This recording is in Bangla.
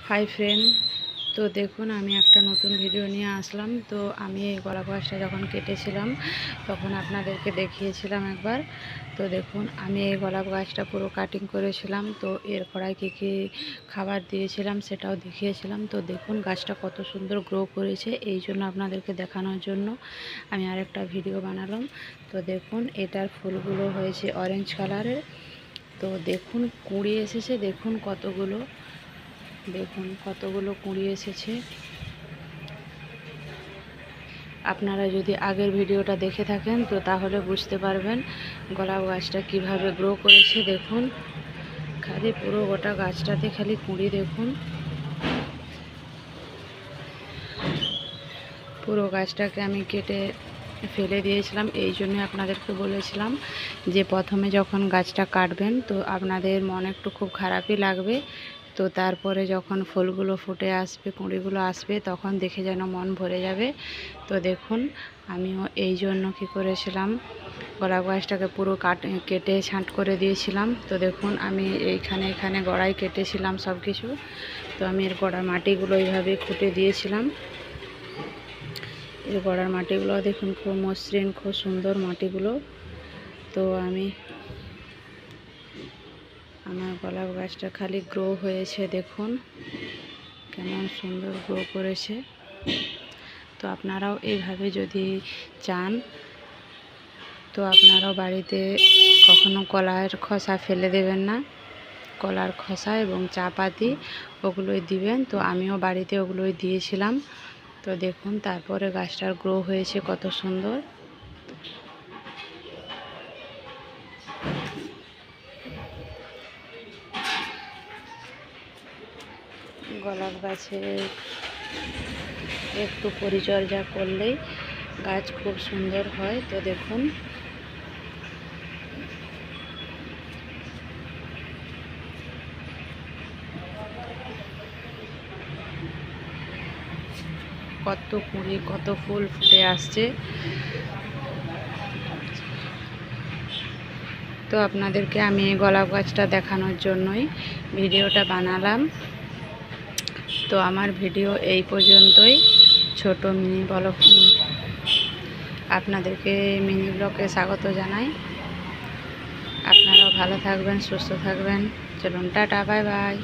হাই ফ্রেন্ড, তো দেখুন আমি একটা নতুন ভিডিও নিয়ে আসলাম। তো আমি এই গোলাপ গাছটা যখন কেটেছিলাম তখন আপনাদেরকে দেখিয়েছিলাম একবার। তো দেখুন আমি এই গোলাপ গাছটা পুরো কাটিং করেছিলাম, তো এর গোড়ায় কী কী খাবার দিয়েছিলাম সেটাও দেখিয়েছিলাম। তো দেখুন গাছটা কত সুন্দর গ্রো করেছে, এই জন্য আপনাদেরকে দেখানোর জন্য আমি আরেকটা ভিডিও বানালাম। তো দেখুন এটার ফুলগুলো হয়েছে অরেঞ্জ কালারের। তো দেখুন কুঁড়ি এসেছে, দেখুন কতগুলো কুঁড়ি এসেছে। আপনারা যদি আগের ভিডিওটা দেখে থাকেন তো তাহলে বুঝতে পারবেন গোলাপ গাছটা কিভাবে গ্রো করেছে। দেখুন খালি পুরো গোটা গাছটাতে খালি কুঁড়ি। দেখুন পুরো গাছটাকে আমি কেটে ফেলে দিয়েছিলাম, এই জন্য আপনাদেরকে বলেছিলাম যে প্রথমে যখন গাছটা কাটবেন তো আপনাদের মন একটু খুব খারাপই লাগবে, তো তারপরে যখন ফুলগুলো ফুটে আসবে, কুঁড়িগুলো আসবে, তখন দেখে যেন মন ভরে যাবে। তো দেখুন আমিও এই জন্য কী করেছিলাম, গোলাপ গাছটাকে পুরো কেটে ছাঁট করে দিয়েছিলাম। তো দেখুন আমি এখানে গোড়ায় কেটেছিলাম সব কিছু। তো আমি এর গোড়ার মাটিগুলো এইভাবে খুঁটে দিয়েছিলাম। এই গোড়ার মাটিগুলো দেখুন খুব মসৃণ, খুব সুন্দর মাটিগুলো। তো আমার গোলাপ গাছটা খালি গ্রো হয়েছে, দেখুন কেমন সুন্দর গ্রো করেছে। তো আপনারাও এইভাবে যদি চান তো আপনারাও বাড়িতে কখনো কলার খোসা ফেলে দেবেন না, কলার খোসা এবং চা পাতি ওগুলোই দিবেন। তো আমিও বাড়িতে ওগুলোই দিয়েছিলাম। তো দেখুন তারপরে গাছটার গ্রো হয়েছে কত সুন্দর। গোলাপ গাছে একটু পরিচর্যা করলেই গাছ খুব সুন্দর হয়। তো দেখুন কত কুঁড়ি, কত ফুল ফুটে আসছে। তো আপনাদেরকে আমি এই গোলাপ গাছটা দেখানোর জন্যই ভিডিওটা বানালাম। তো আমার ভিডিও এই পর্যন্তই, ছোট মিনি ব্লগ। আপনাদেরকে মিনি ব্লগে স্বাগত জানাই। আপনারাও ভালো থাকবেন, সুস্থ থাকবেন। চলুন টাটা, বাই বাই।